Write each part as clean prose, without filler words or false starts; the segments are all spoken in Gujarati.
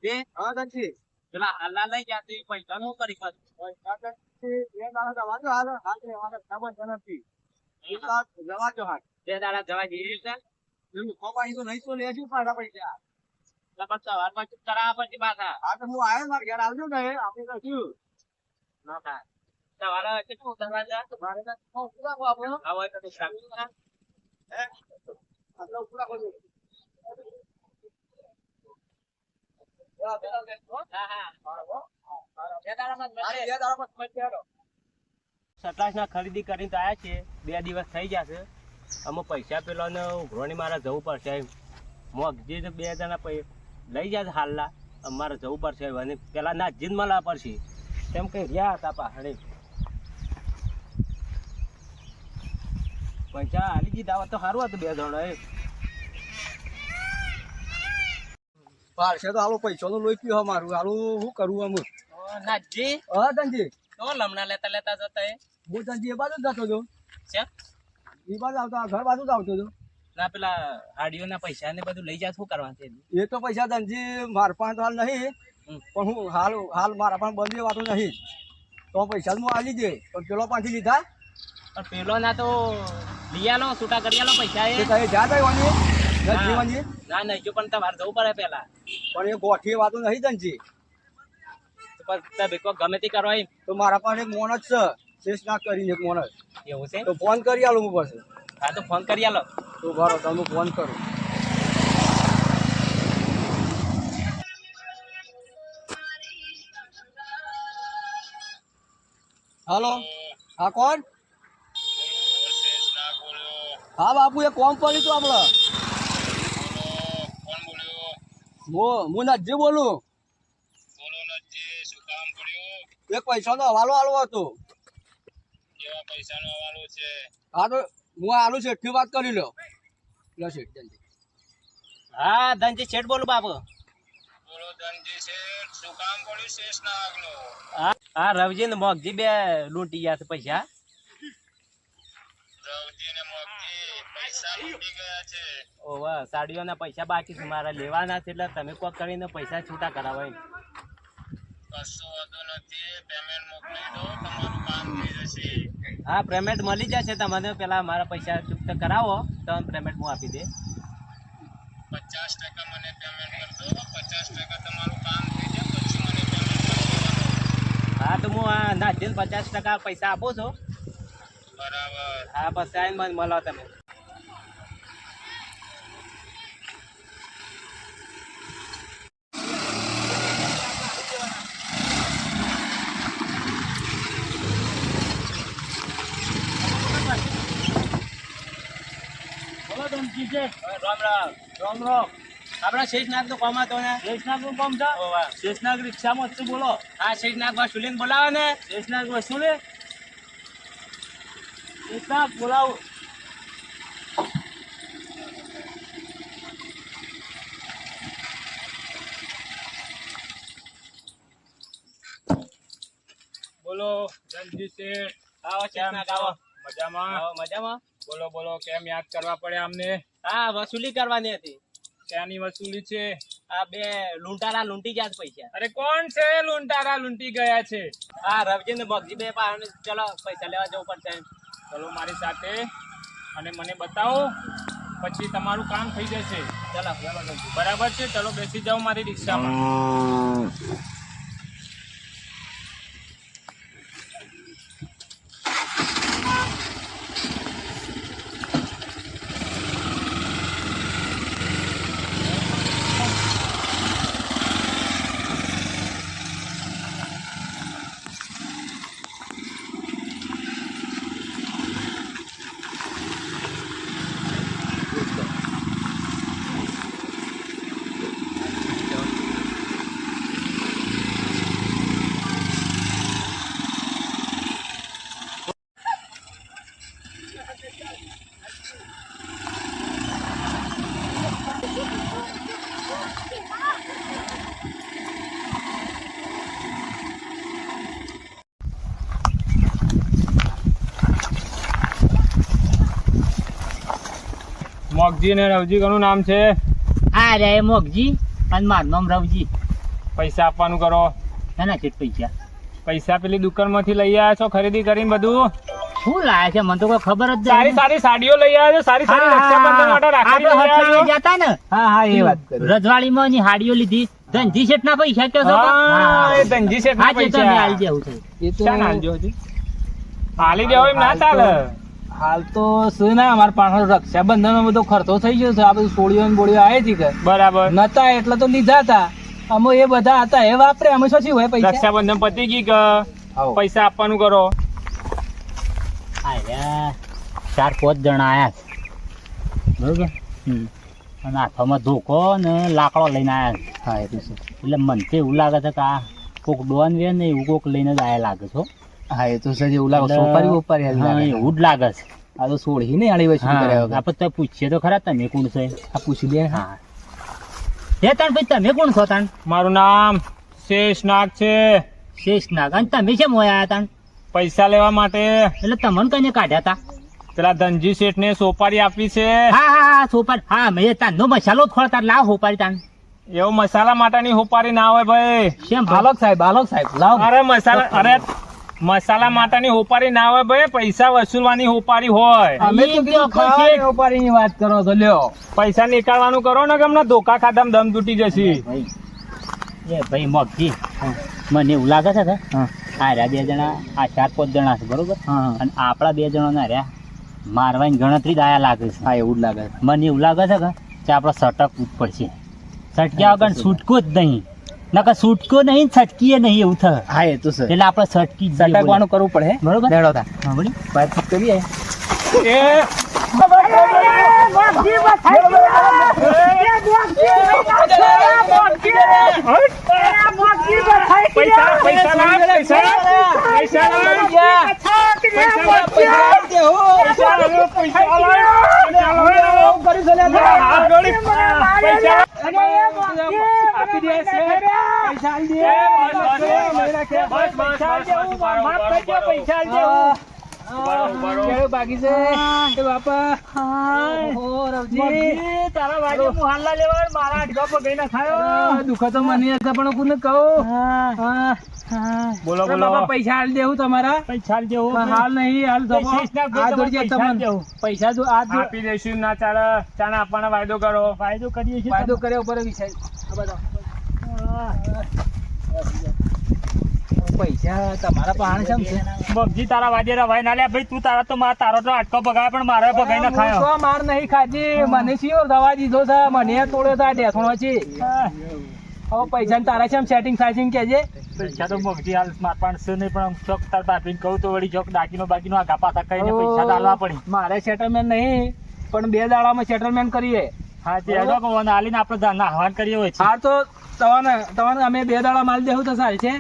હા ધનજી પેલા હાલા લઈ ગયા પૈસા નું કરી પૈસા ધનજી બે દાડા જવા દો હાલ હાલ રહેવાના ખબર છે નથી એક લાખ જવા દો હાલ 2 દાડા જવા જઈએ રીતે એવું ખોપાઈ તો નહીં તો લેજો પાછા પૈસા લપટ સવારમાં ચૂપ કરાવવા પછી પાછા હા તો હું આવ્યો મારા ઘેર આવજો ને આપણે કશું ના થાય સવારે કેટલું ઉતરવા જા મારે તો પૂરા આપણે આવો તો સારું આટલો પૂરા કરજો સતાશ ના ખરીદી કરીને તો આયા છે 2 દિવસ થઈ જશે અમે પૈસા પેલો ને ઉઘરોની મારે જવું પડશે મોગજી 2 જણા લઈ જશે હાલના અમારે જવું પડશે અને પેલા નાજીન મળવા પડશે તેમ કઈ રહ્યા હતા પાછળ પૈસા હાલી દીધા હોત તો સારું હતું 2 જણા પાડશે તો હાલો પૈસા નું લોહી પીવા મારું હાલું શું કરવું અમુક નાજી હા ધનજી તો લમણા લેતા લેતા જતા હું ધનજી એ બાજુ જ જતો હતો છે એ બાજુ આવતો ઘર બાજુ જ આવતો હતો ના પેલા હાડીઓના પૈસા ને બધું લઈ જા શું કરવા છે એ તો પૈસા ધનજી મારા પાસે તો હાલ નહીં પણ હું હાલ મારા પાસે બંધ વાતો નહીં તો પૈસા હું આલી દે પણ પેલો પાછી લીધા પણ પેલો ના તો લઈ આલો છૂટા કરી આલો પૈસા એ તો જા થાય વાની જીવનજી ના નહીં જો પણ તમારે જવું પડે પેલા પણ એ ગોઠી વાતો નહીં ધનજી તો પછી તમે ગમે તે કરવા એમ તો મારા પાસે એક મોણ જ છે શેષ ના કરીને એક મોણ જ એવું છે તો ફોન કરી આલું હું પછી હા તો ફોન કરી આલો તો બરો તમે ફોન કરું હાલો હા કોણ હા બાપુ એ કોમ પડ્યું તું આપડે હું નજી બોલું એક પૈસા નો હવાલો આલો હતો હા તો હું આલુ શેઠ ની વાત કરી લો લો શેઠ જલ્દી હા ધનજી શેઠ બોલું બાપુ હા રવજી ને મોગજી 2 લૂંટી ગયા છે પૈસા ઓવા સાડીઓના પૈસા બાકી છે મારા લેવાના છે એટલે તમે કોક કરીને પૈસા છૂટા કરાવો એમ હા પેમેન્ટ મળી જશે તમને પેલા મારા પૈસા ચૂકતા કરાવો તો પેમેન્ટ હું આપી દે 50% મને પેમેન્ટ કરજો 50% તમારું કામ થઈ જાય પછી મને પેમેન્ટ કરજો હા તો હું આ નાજીને 50% પૈસા આપું છું બરાબર હા પછી આવીને મને મળો તમે રામ રામ રામ રામ આપડા શેષનાગ નું કામ હતો ને શેષનાગ નું કામ છે શેષનાગ રિક્ષામાં જ બોલો હા શેષનાગ વસુલીને બોલાવે ને શેષનાગ વસૂલે શેષનાગ બોલાવો બોલો ધનજી શેઠ આવો શેષનાગ આવો મજામાં આવો મજામાં બોલો બોલો કેમ યાદ કરવા પડે અમને હા વસૂલી કરવાની હતી ક્યાંની વસૂલી છે આ 2 લૂંટારા લૂંટી ગયા છે પૈસા અરે કોણ છે લૂંટારા લૂંટી ગયા છે હા રવજી ને મોગજી 2 પાસે ચલો પૈસા લેવા જવું પડશે ચલો મારી સાથે અને મને બતાવો પછી તમારું કામ થઈ જશે ચલો બરાબર છે ચલો બેસી જાઓ મારી રિક્ષામાં મોગજી ને રવજી કોનું નામ છે હા રે મોગજી અને મારું નામ રવજી પૈસા આપવાનું કરો. એના ચેટ પૈસા પૈસા પેલી દુકાનમાંથી લઈ આવ્યા છો ખરીદી કરીને બધું. શું લાયા છે મને તો કોઈ ખબર જ સારી સારી સાડીઓ લઈ આવ્યા છો. સારી સારી રક્ષાબંધન માટે રાખડી લઈ આવ્યા છો. જતા ને હા એ વાત કરી. રજવાડીમાં ની હાડીઓ લીધી ધનજી શેઠ ના પૈસા કયો છો હા, એ ધનજી શેઠના પૈસા. હાલી દેવું છે એ તો શાના આલજો હજી? હાલી દેવો એમ ના ચાલે. હાલ તો શું ના અમારા પાસે રક્ષાબંધન નો બધો ખર્ચો થઈ ગયો છે. આ બધું સોળીઓ ને બોળીઓ આવી હતી કે બરાબર. નતા એટલે તો લીધા હતા. અમે એ બધા હતા એ વાપરે. અમે શું હોય પૈસા રક્ષાબંધન પતી ગઈ કે આવો. પૈસા આપવાનું કરો. આયા 4-5 જણા આયા છે બરોબર અને હાથમાં ધોકો ને લાકડો લઈને આયા છે. હા એ તો છે. એટલે મને તો એવું લાગે છે કે આ કોક ડોન વે ને એવું કોક લઈને જ આયા લાગે છો. હા એ તો છે. એવું લાગે સોપારી બોપારી હાલી હા, લાગે. એવું જ લાગે છે. આ તો સોળી નહીં આડી વસ્તુ કર્યા વગર. આપણે તો પૂછીએ તો ખરા તમે કોણ છે. આ પૂછી લે. હા હે તાન ભાઈ તમે કોણ છો તાન? મારું નામ શેષનાગ છે. શેષનાગ. અને તમે કેમ હોય આયા તાન? પૈસા લેવા માટે એટલે તમને કઈને કાઢ્યા તા? પેલા ધનજી શેઠ ને સોપારી આપી છે. હા હા હા સોપારી. હા મેં તાનનો મસાલો જ ખોળતા લાવ સોપારી તાન. એવું મસાલા માટેની સોપારી ના હોય ભાઈ. કેમ હાલોક સાહેબ લાવ. અરે મસાલા માટેની સોપારી ના હોય ભાઈ. પૈસા વસૂલવાની સોપારી હોય. અમે તો કીધું ખાવાની સોપારી ની વાત કરો તો લ્યો. પૈસા નીકાળવાનું કરો ને કે હમણાં ધોકા ખાધામાં દમ તૂટી જશે. ભાઈ એ ભાઈ મોગજી મને એવું લાગે છે કે આ રહ્યા 2 જણા આ 4-5 જણા છે બરોબર અને આપણા 2 જણા ના રહ્યા મારવાની ગણતરી જ આયા લાગે છે. હા એવું જ લાગે. મને એવું લાગે છે કે આપણે સટકવું જ પડશે. સટક્યા વગર છૂટકો જ નહીં નકર છૂટકો નહીં છટકીએ નહીં એવું થાય. હા એ તો છે. એટલે આપણે છટકી જ જઈએ બોલો. સટકવાનું કરવું પડે. બરોબર લેડો તા હા વળી વાતચીત કરીએ. એ પૈસા લાવ, પૈસા લાવ, પૈસા લાવ. બાકી છે એ બાપા. તારા વાગે હું હાલના લેવા મારા અડધા પગઈ ના ખાયો. દુખા તો મને હતા પણ કોને કહું. બોલો બાપા બોલો. પૈસા હાલ દેવું તમારા. પૈસા જેવું પણ હાલ નહીં હાલ તો આ દોડજે તમને. પૈસા તો આ દો- આપી દઈશું ના ચાલે. ચાને આપવાનો વાયદો કરો. ફાયદો કરીએ છીએ વાયદો કર્યા ઉપર વિષય. આ બધો. પૈસા તમારા પાસે કેમ છે? બગજી તારા વાજે રવાય ના લે ભાઈ તું તારા તો તારો તો આટકો પગાય પણ મારે પગાઈ ના હું ખાયો. તો માર નહીં ખાધી. મને શિયો દવા દીધો છે. મને તોડ્યો છે. આ ઢેસણો છે. હવે પૈસા તારા છે સેટિંગ થાય છે એમ કેજે. પૈસા તો બગજી હાલ માર પાસે નહીં પણ ચોક તાર બાપીને કહું તો વળી ચોક દાકીનો બાકીનો આગા પાછા કહીને પૈસા ડાલવા પડી. મારે સેટલમેન્ટ નહીં પણ 2 દાડામાં સેટલમેન્ટ કરીએ. હા તે હેડો કોણ હાલીને આપણે નાહવાન કરીએ હોય છે. હા તો તમારે અમે 2 દાડા માલ દેવું તો સારું છે.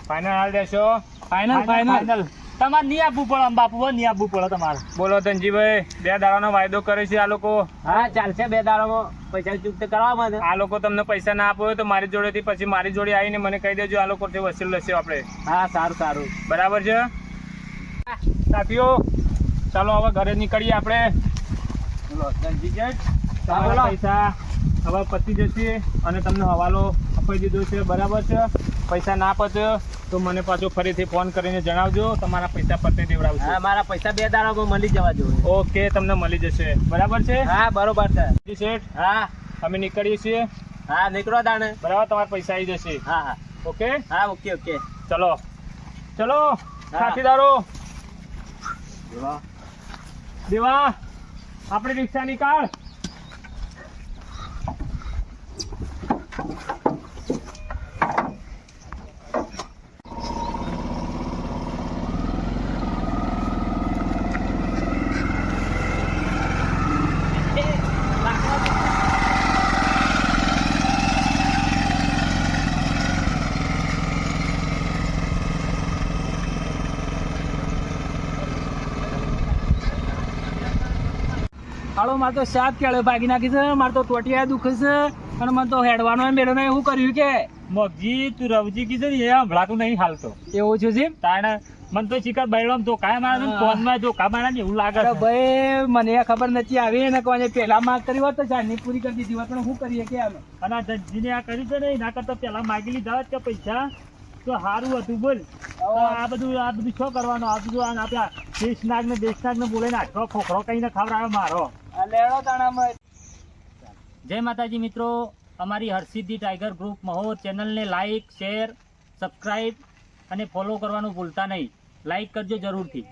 ફાઇનલ હાલ દેશો. ફાઇનલ. તમારે નહીં આપવું પડે આમ બાપુ નહીં આપવું પડે તમારે. બોલો ધનજીભાઈ. 2 દાડાનો વાયદો કરે છે આ લોકો. હા ચાલશે 2 દાડામાં પૈસા ચૂકતે કરવા દે. આ લોકો તમને પૈસા ના આપો હોય તો મારી જોડેથી પછી મારી જોડે આવીને મને કહી દેજો. આ લોકો વસૂલ લેશે આપણે. હા સારું સારું. બરાબર છે સાથીઓ? ચાલો હવે ઘરે નીકળીએ આપણે. તમારા પૈસા હવે પતી જશે અને તમને હવાલો આપી દીધો છે. બરાબર છે. પૈસા ના પતે તો મને પાછો ફરીથી ફોન કરીને જણાવજો. તમારા પૈસા પતે દેવડાવજો. હા મારા પૈસા 2 દાડામાં મળી જવા જોઈએ. ઓકે તમને મળી જશે. બરાબર છે હા બરોબર છે. જી શેઠ. હા અમે નીકળીએ છીએ. હા નીકળો દાણે. બરાબર તમારા પૈસા આવી જશે. હા હા ઓકે હા ઓકે ઓકે. ચલો ચલો સાથીદારો. દેવા આપણી રિક્ષા નીકાળ. હાલો મારે તો 7 કેળે ભાગી નાખી છે. મારે તો ટોટિયા દુખે છે અને મને તો હેડવાનો મેળો ને એવું કર્યું કે મોગજી તું રવજી કીધું ને એ હંભળાતું નહીં હાલતો એવું છે જી તાણે મને તો શિકાર બૈડમ તો કાય મારા હા. ફોનમાં જો કામાના ને એવું લાગે અરે છે. ભાઈ મને એ ખબર નથી આવી ને કોને પેલા માંગ કરી હોત તો ચારની પૂરી કરી દીધી હોત પણ શું કરીએ કે આનો અને આ જજીને આ કર્યું છે ને એના કરતા પેલા માગી લીધા હોત કે પૈસા તો સારું હતું બોલ તો આ બધું શું કરવાનું આ બધું આ આપણા દેશનાગ ને બોલાઈને આખો ખોખરો કહીને ખવડાવે મારો આ લેડો તાણામાં જય માતાજી મિત્રો, અમારી હરસિદ્ધિ ટાઈગર ગ્રુપ મહોર ચેનલને લાઈક શેર સબસ્ક્રાઈબ અને ફોલો કરવાનું ભૂલતા નહીં. લાઈક કરજો જરૂરથી.